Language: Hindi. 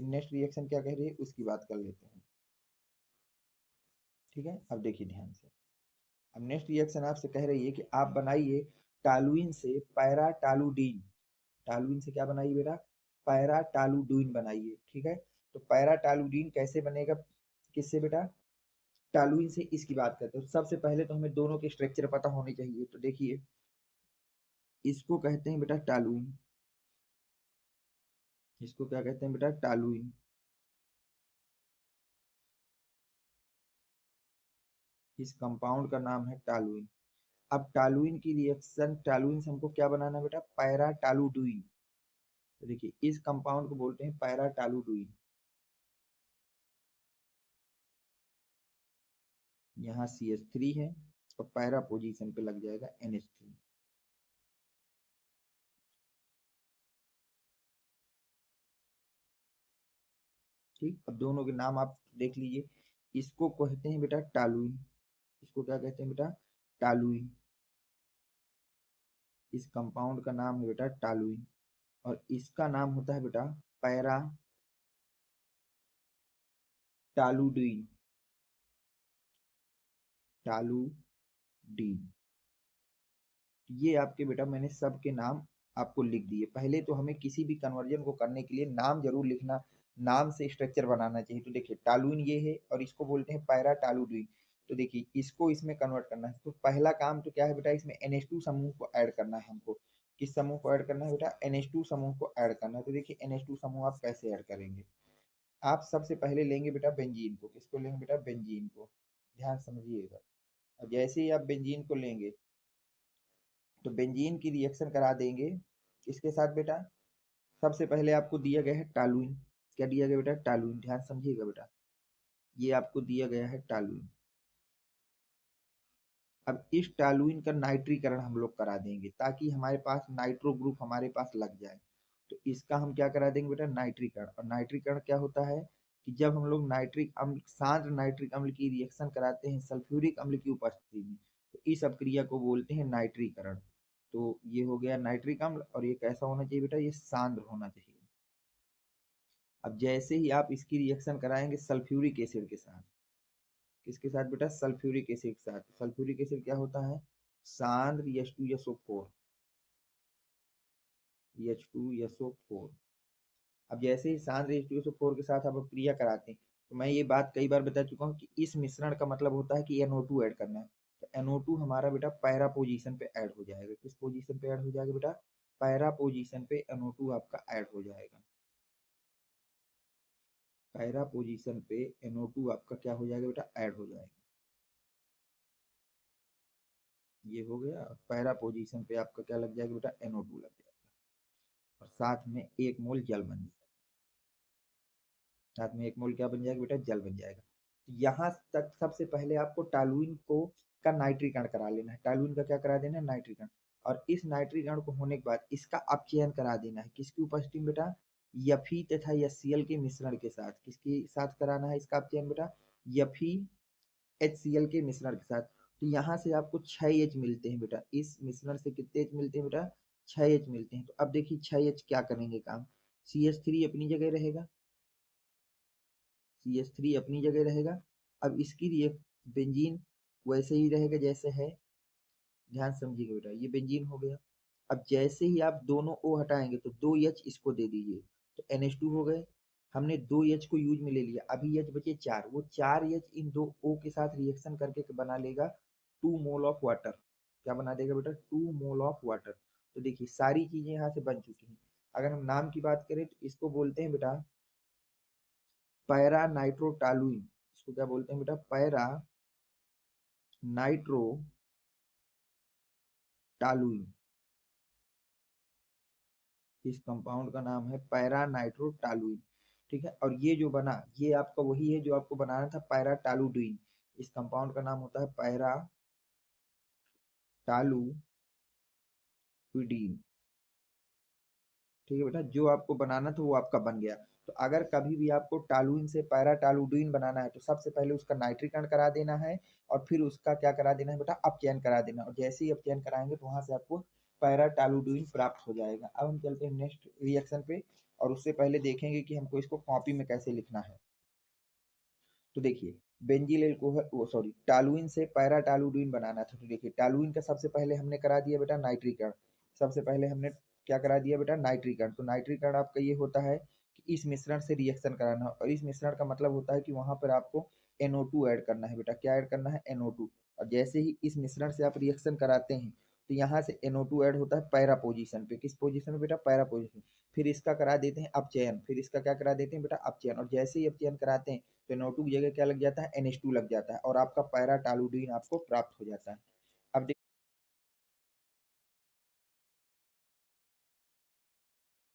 लेकिन नेक्स्ट रिएक्शन क्या कह रही है उसकी बात कर लेते हैं। ठीक है, अब देखिए ध्यान से। अब नेक्स्ट रिएक्शन आपसे कह रही है कि आप बनाइए टालुइन से पैराटालुडीन। टालुइन से क्या बनाइए बेटा, पैराटालुडीन बनाइए। ठीक है, तो पैराटालुडीन कैसे बनेगा, किससे बेटा, टालुइन से। इसकी बात करते हैं। सबसे पहले तो हमें दोनों के स्ट्रक्चर पता होने चाहिए। तो देखिए, इसको कहते हैं बेटा टालुइन, इसको क्या कहते हैं बेटा, टालुइन। इस कंपाउंड का नाम है टालुइन। अब टालुइन की रिएक्शन, टालुइन से हमको क्या बनाना है बेटा, पैराटालुडीन। तो देखिए, इस कंपाउंड को बोलते हैं पैराटालुडीन। यहाँ CH3 है और पैरा पोजीशन पे लग जाएगा NH3। ठीक, अब दोनों के नाम आप देख लीजिए। इसको कहते हैं बेटा टालुइन, इसको क्या कहते हैं बेटा, टालुइन। इस कंपाउंड का नाम है बेटा टालुइन, और इसका नाम होता है बेटा पैरा टालुडीन, टालुडीन। ये आपके बेटा मैंने सबके नाम आपको लिख दिए। पहले तो हमें किसी भी कन्वर्जन को करने के लिए नाम जरूर लिखना, नाम से स्ट्रक्चर बनाना चाहिए। तो देखिए, टालुइन ये है और इसको बोलते हैं पैरा टालुडीन। तो देखिए, इसको इसमें कन्वर्ट करना है। तो पहला काम तो क्या है बेटा, इसमें NH2 समूह को ऐड करना है हमको। किस समूह को ऐड करना है बेटा, NH2 समूह को ऐड करना है। तो देखिए, NH2 समूह आप कैसे ऐड करेंगे, आप सबसे पहले लेंगे बेटा बेंजीन को। किसको लेंगे बेटा, बेंजीन को। ध्यान समझिएगा। और जैसे ही आप बेंजीन को लेंगे तो बेंजीन की रिएक्शन करा देंगे इसके साथ बेटा। सबसे पहले आपको दिया गया है टालुइन। क्या दिया गया बेटा, टालुइन। ध्यान समझिएगा बेटा, ये आपको दिया गया है टालुइन। अब इस टालुइन का नाइट्रीकरण हम लोग करा देंगे ताकि हमारे पास नाइट्रो ग्रुप हमारे पास लग जाए। तो इसका हम क्या करा देंगे बेटा, नाइट्रीकरण। और नाइट्रीकरण क्या होता है कि जब हम लोग नाइट्रिक अम्ल, शांत नाइट्रिक अम्ल की रिएक्शन कराते हैं सल्फ्यूरिक अम्ल की उपस्थिति में, तो इस अभिक्रिया को बोलते हैं नाइट्रीकरण। तो ये हो गया नाइट्रिक अम्ल, और ये कैसा होना चाहिए बेटा, ये सांद्र होना चाहिए। अब जैसे ही आप इसकी रिएक्शन कराएंगे सल्फ्यूरिक एसिड के साथ, किसके साथ बेटा, सल्फ्यूरिक एसिड के साथ। सल्फ्यूरिक एसिड क्या होता है, सांद्र H2SO4, H2SO4। अब जैसे ही सांद्र H2SO4 के साथ आप क्रिया कराते हैं, तो मैं ये बात कई बार बता चुका हूँ कि इस मिश्रण का मतलब होता है कि NO2 ऐड करना है। तो NO2 हमारा बेटा पैरा पोजीशन पे ऐड हो जाएगा। किस पोजीशन पे ऐड हो जाएगा बेटा, पैरा पोजीशन पे NO2 आपका ऐड हो जाएगा। पैरा पोजीशन पे NO2 आपका क्या हो जाएगा बेटा, ऐड हो जाएगा। ये हो गया। पैरा पोजीशन पे आपका क्या लग जाएगा बेटा, NO2 लग जाएगा, और साथ में 1 मोल जल बन जाएगा। साथ में 1 मोल क्या बन जाएगा बेटा, जल बन जाएगा। तो यहाँ तक सबसे पहले आपको टालुइन को का नाइट्रीकरण करा लेना है। टालुइन का क्या करा देना है, नाइट्रीकरण। और इस नाइट्रीकरण को होने के बाद इसका अपचयन करा देना है। किसकी उपस्थिति में बेटा, Fe तथा HCl के मिश्रण के साथ। किसके साथ कराना है इसका अपचयन बेटा, Fe HCl के मिश्रण के साथ। तो यहाँ से आपको 6H मिलते हैं बेटा। इस मिश्रण से कितने H मिलते हैं बेटा, 6H मिलते हैं। तो अब देखिए 6H क्या करेंगे काम, CH3 अपनी जगह रहेगा, CH3 अपनी जगह रहेगा। अब इसकी बेंजीन वैसे ही रहेगा जैसे है। ध्यान समझिएगा बेटा, ये बेंजीन हो गया। अब जैसे ही आप दोनों O हटाएंगे तो 2H इसको दे दीजिए, तो NH2 हो गए। हमने 2H को यूज में ले लिया, अभी H बचे 4। वो 4H इन 2 O के साथ रिएक्शन करके बना लेगा 2 मोल ऑफ वाटर। क्या बना देगा बेटा, 2 मोल ऑफ वाटर। तो देखिए सारी चीजें यहाँ से बन चुकी हैं। अगर हम नाम की बात करें तो इसको बोलते हैं बेटा पैरा नाइट्रोटालुइन। इसको क्या बोलते हैं बेटा, पैरा नाइट्रोटालुइन। इस कंपाउंड का नाम है पैरा नाइट्रोटालुइन। ठीक है, और ये जो बना ये आपका वही है जो आपको बनाना था पैराटालुडीन। इस कंपाउंड का नाम होता है पैराटालुडीन। ठीक है बेटा, जो आपको बनाना था वो आपका बन गया। तो अगर कभी भी आपको टालुइन से पैराटालुडीन बनाना है तो सबसे पहले उसका नाइट्रीकरण करा देना है, और फिर उसका क्या करा देना है बेटा, अपचयन करा देना। और जैसे ही अपचयन कराएंगे तो वहां से आपको पैराटोलुइन प्राप्त हो जाएगा। अब हम चलते हैं नेक्स्ट रिएक्शन पे, और उससे पहले देखेंगे कि हमको इसको कॉपी में कैसे लिखना है। तो देखिए, बेंजील एल्कोहल, वो सॉरी, टॉलुइन से पैराटोलुइन बनाना था। तो देखिए, टॉलुइन का सबसे पहले हमने करा दिया बेटा नाइट्रीकरण। सबसे पहले हमने क्या करा दिया बेटा? नाइट्रीकरण। तो नाइट्रीकरण आपका ये होता है कि इस मिश्रण से रिएक्शन कराना, और इस मिश्रण का मतलब होता है कि वहां पर आपको NO2 ऐड करना है बेटा। क्या ऐड करना है? NO2। और जैसे ही इस मिश्रण से आप रिएक्शन कराते हैं, तो यहाँ से NO2 ऐड होता है पैरा पोजीशन पे। किस पोजीशन में बेटा? Para position. फिर इसका करा देते हैं अपचयन, फिर इसका क्या करा देते हैं बेटा? अपचयन। और जैसे ही अपचयन कराते हैं, तो NO2 की जगह क्या लग जाता है? NH2 लग जाता है, और आपका पैराटोलुइन आपको प्राप्त हो जाता है।